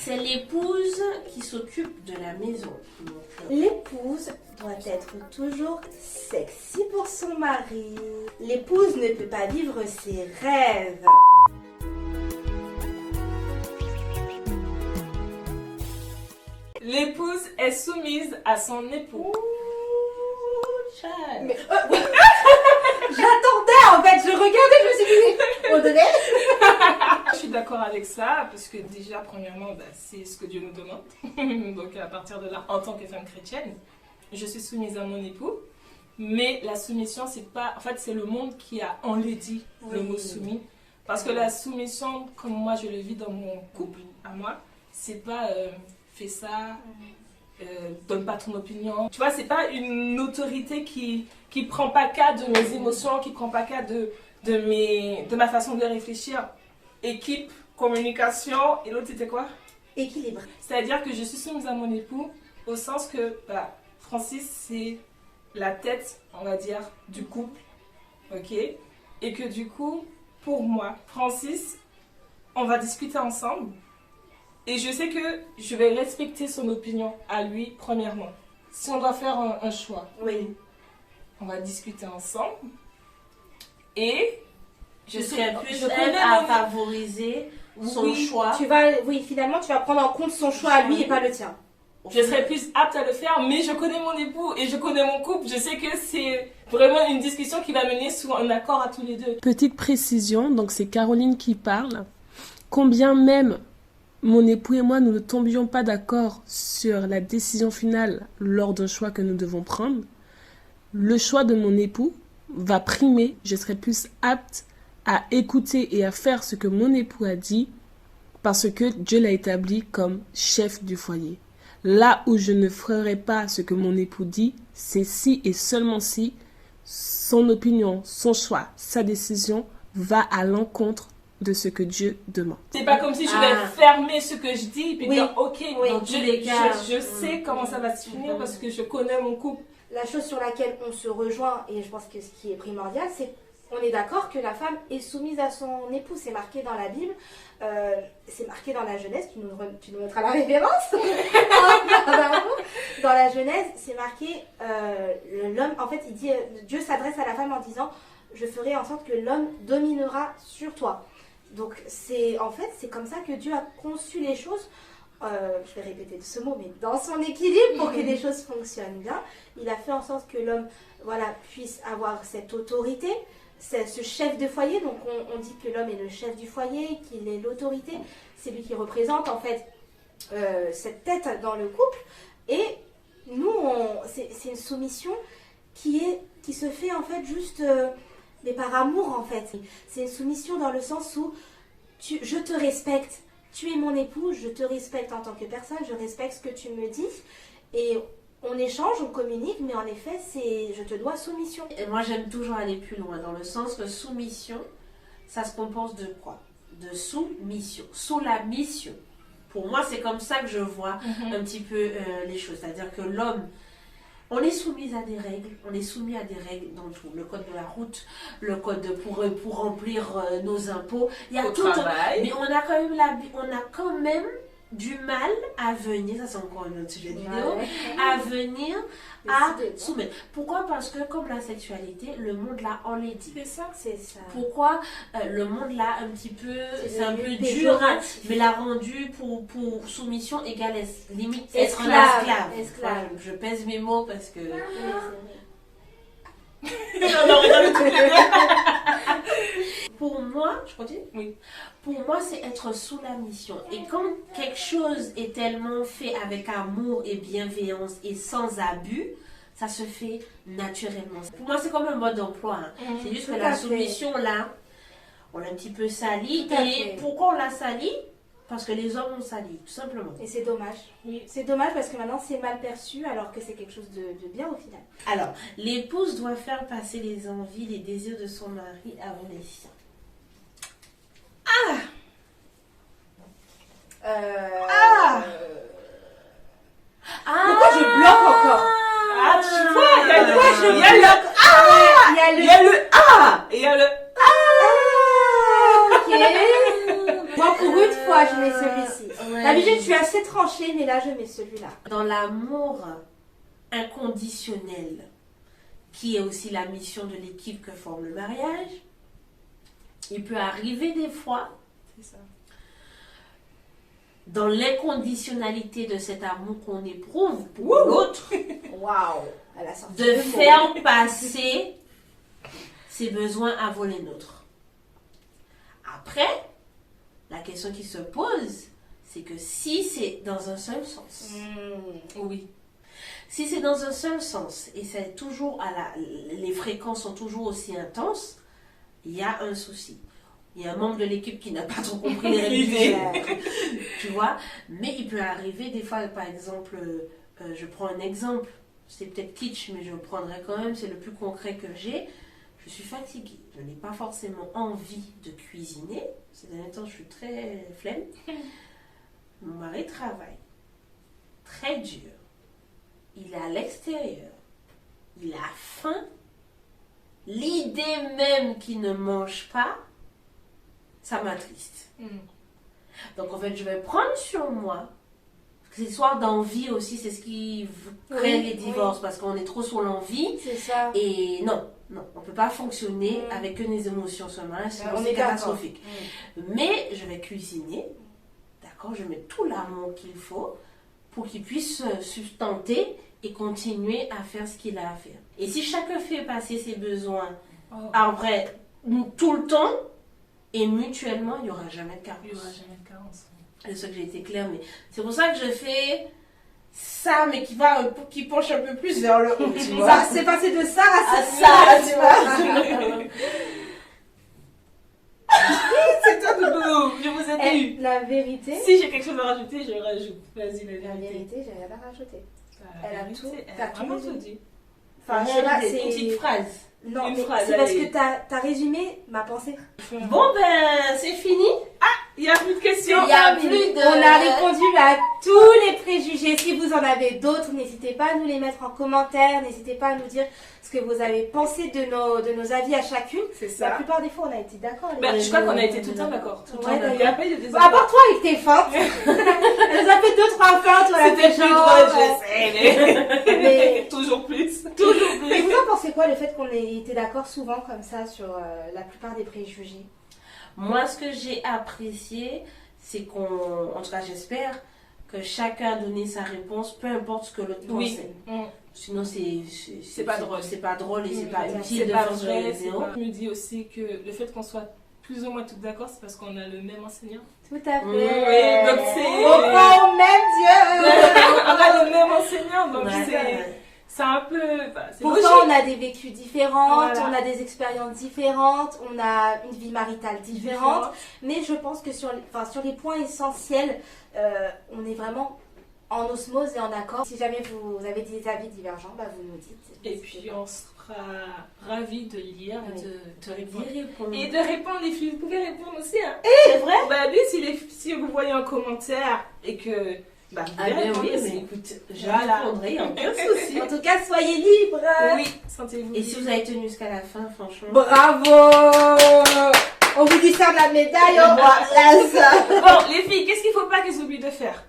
C'est l'épouse qui s'occupe de la maison. L'épouse doit être toujours sexy pour son mari. L'épouse ne peut pas vivre ses rêves. L'épouse est soumise à son époux. Mais, j'attendais en fait, je regardais, je me suis dit, Audrey. Je suis d'accord avec ça, parce que déjà, premièrement, c'est ce que Dieu nous demande. Donc à partir de là, en tant que femme chrétienne, je suis soumise à mon époux. Mais la soumission, c'est pas... En fait, c'est le monde qui a enlaidi le mot soumis. Parce que la soumission, comme moi je le vis dans mon couple, à moi, c'est pas fais ça, donne pas ton opinion. Tu vois, c'est pas une autorité qui prend pas cas de mes émotions, qui prend pas cas de ma façon de réfléchir. Équipe, communication, et l'autre c'était quoi? Équilibre. C'est-à-dire que je suis soumise à mon époux au sens que Francis c'est la tête, on va dire, du couple, ok? Et que du coup, pour moi, Francis, on va discuter ensemble et je sais que je vais respecter son opinion à lui, premièrement. Si on doit faire un choix, Oui. on va discuter ensemble et Je serais plus je elle connais à mon- favoriser son Oui, choix. Finalement, tu vas prendre en compte son choix à lui et pas le tien. Je serais plus apte à le faire, mais je connais mon époux et je connais mon couple. Je sais que c'est vraiment une discussion qui va mener sur un accord à tous les deux. Petite précision, donc c'est Caroline qui parle. Combien même mon époux et moi, nous ne tombions pas d'accord sur la décision finale lors d'un choix que nous devons prendre, le choix de mon époux va primer. Je serai plus apte à écouter et à faire ce que mon époux a dit parce que Dieu l'a établi comme chef du foyer. Là où je ne ferai pas ce que mon époux dit, c'est si et seulement si son opinion, son choix, sa décision va à l'encontre de ce que Dieu demande. C'est pas comme si je vais fermer ce que je dis et puis Oui. dire ok, Oui, dans dans tous tous les les cas, cas. je sais comment ça va se finir parce que je connais mon couple. La chose sur laquelle on se rejoint, et je pense que ce qui est primordial, c'est on est d'accord que la femme est soumise à son époux. C'est marqué dans la Bible, c'est marqué dans la Genèse, tu nous mettras la référence. Dans la Genèse, c'est marqué, l'homme, en fait, il dit, Dieu s'adresse à la femme en disant, je ferai en sorte que l'homme dominera sur toi. Donc c'est comme ça que Dieu a conçu les choses. Je vais répéter ce mot, mais dans son équilibre pour que les choses fonctionnent bien. Il a fait en sorte que l'homme puisse avoir cette autorité, ce chef de foyer. Donc on dit que l'homme est le chef du foyer, qu'il est l'autorité. C'est lui qui représente en fait cette tête dans le couple. Et nous, c'est une soumission qui se fait en fait juste mais par amour en fait. C'est une soumission dans le sens où je te respecte. Tu es mon époux, je te respecte en tant que personne, je respecte ce que tu me dis et on échange, on communique, mais en effet, je te dois soumission. Et moi, j'aime toujours aller plus loin, dans le sens que soumission, ça se compose de quoi? De soumission, sous la mission. Pour moi, c'est comme ça que je vois un petit peu les choses. C'est-à-dire que l'homme, on est soumis à des règles, on est soumis à des règles dans tout. Le code de la route, le code pour remplir nos impôts. Il y a Au tout travail. mais on a quand même du mal à venir, ça c'est encore un autre sujet de vidéo, à venir à soumettre. Pourquoi? Parce que comme la sexualité, le monde l'a enlaidi. C'est ça. C'est ça. Pourquoi le monde l'a un petit peu, c'est un peu dur, péjoratif. mais l'a rendu pour soumission égale limite être un Esclave. esclave. Ouais, je pèse mes mots parce que... Pour moi, je continue? Oui. Pour moi, c'est être sous la mission. Et quand quelque chose est tellement fait avec amour et bienveillance et sans abus, ça se fait naturellement. Pour moi, c'est comme un mode d'emploi. C'est juste que Tout la à fait. soumission, là, on l'a un petit peu sali. Tout à Et fait. pourquoi on l'a sali? Parce que les hommes ont sali, tout simplement. Et c'est dommage. Oui. C'est dommage parce que maintenant c'est mal perçu alors que c'est quelque chose de bien au final. Alors, l'épouse doit faire passer les envies, les désirs de son mari avant les siens. Pourquoi je bloque encore? Ah, tu vois, il y a le Il il y a le y a le ah et il y a le ok. Moi pour une fois je mets celui-ci. Ouais. D'habitude Brigitte, je suis assez tranchée, mais là, je mets celui-là. Dans l'amour inconditionnel, qui est aussi la mission de l'équipe que forme le mariage, il peut arriver des fois, C'est ça. dans l'inconditionnalité de cet amour qu'on éprouve pour l'autre, Waouh, elle a sorti de le mot. faire passer ses besoins avant les nôtres. Après, la question qui se pose, c'est que si c'est dans un seul sens, Oui. si c'est dans un seul sens et c'est toujours les fréquences sont toujours aussi intenses, il y a un souci. Il y a un membre de l'équipe qui n'a pas trop compris les règles, tu vois. Mais il peut arriver des fois, par exemple, je prends un exemple, c'est peut-être kitsch, mais je le prendrai quand même, c'est le plus concret que j'ai. Je suis fatiguée, je n'ai pas forcément envie de cuisiner. Ces derniers temps, je suis très flemme. Mon mari travaille très dur. Il est à l'extérieur. Il a faim. L'idée même qu'il ne mange pas, ça m'attriste. Donc en fait, je vais prendre sur moi. Cette histoire d'envie aussi, c'est ce qui crée les divorces parce qu'on est trop sur l'envie. C'est ça. Et non, on ne peut pas fonctionner avec que des émotions seulement. Sinon On c'est est catastrophique. Mais je vais cuisiner. D'accord, je mets tout l'amour qu'il faut pour qu'il puisse se sustenter et continuer à faire ce qu'il a à faire. Et si chacun fait passer ses besoins après tout le temps et mutuellement, il n'y aura jamais de carence. Il n'y aura jamais de carence. C'est ça que j'ai été claire, mais c'est pour ça que je fais ça, mais qui penche un peu plus vers le haut, tu vois. Ça, c'est passé de ça à ça, tu tu vois. C'est toi, Doudou. Je vous ai eu. La vérité, Si j'ai quelque chose à rajouter, je rajoute. Vas-y, la la vérité. vérité, j'ai rien à rajouter. Elle a tout- Elle t'as a tout vraiment résumé. tout dit. Enfin, je sais pas, Une petite c'est... phrase. Non, Une mais phrase, c'est parce allez. que t'as résumé ma pensée. Bon, ben, c'est fini. Il n'y a plus de questions. Il y a plus de... On a répondu à tous les préjugés. Si vous en avez d'autres, n'hésitez pas à nous les mettre en commentaire. N'hésitez pas à nous dire ce que vous avez pensé de nos avis à chacune. C'est La ça. plupart des fois, on a été d'accord. Ben, je crois qu'on a été tout le temps d'accord. Tout le temps Ouais, d'accord. d'ailleurs. Il y a pas eu de Bon, à part désaccord. toi avec tes feintes. Elle nous a fait 2-3 feintes. On a C'était fait plus genre, drôle, je sais, Mais- mais toujours plus. Toujours Mais plus. vous en pensez quoi, le fait qu'on ait été d'accord souvent comme ça sur la plupart des préjugés? Moi, ce que j'ai apprécié, c'est en tout cas, j'espère que chacun a donné sa réponse, peu importe ce que l'autre Oui. pensait. Sinon, C'est pas drôle. C'est pas drôle et c'est pas utile C'est de pas faire sur les vrai. c'est vidéos. pas- Je me dis aussi que le fait qu'on soit plus ou moins toutes d'accord, c'est parce qu'on a le même enseignant. Tout à fait. Oui, donc c'est- On croit au même Dieu. On a le même enseignant, donc Ouais. c'est un peu. Bah, c'est Pourtant, logique. on a des vécus différents, Voilà. on a des expériences différentes, on a une vie maritale différente. Mais je pense que sur les points essentiels, on est vraiment en osmose et en accord. Si jamais vous avez des avis divergents, bah, vous nous dites. Et puis on sera ravis de lire et de répondre. répondre. Et de répondre, les filles, vous pouvez répondre aussi. Hein. C'est vrai? Bah oui, si vous voyez un commentaire et que. Bah, vous Ah pouvez ben répondre oui, aussi. mais écoute, je Voilà. répondrai, il n'y a aucun souci. En tout cas, soyez libres. Oui, sentez-vous. Et si vous avez tenu jusqu'à la fin, franchement. Bravo. On vous décerne la médaille, on voit ça. Bon, les filles, qu'est-ce qu'il ne faut pas qu'ils oublient de faire?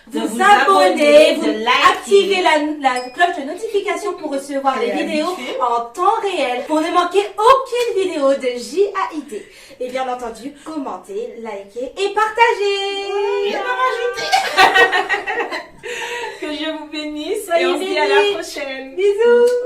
Vous abonner, de vous liker. activer la cloche de notification pour recevoir les vidéos en temps réel, pour ne manquer aucune vidéo de JAIT. Et bien entendu, commentez, likez et partagez. Et de rajouter. Que Dieu vous bénisse Soyez et on se dit à la bénis. prochaine. Bisous.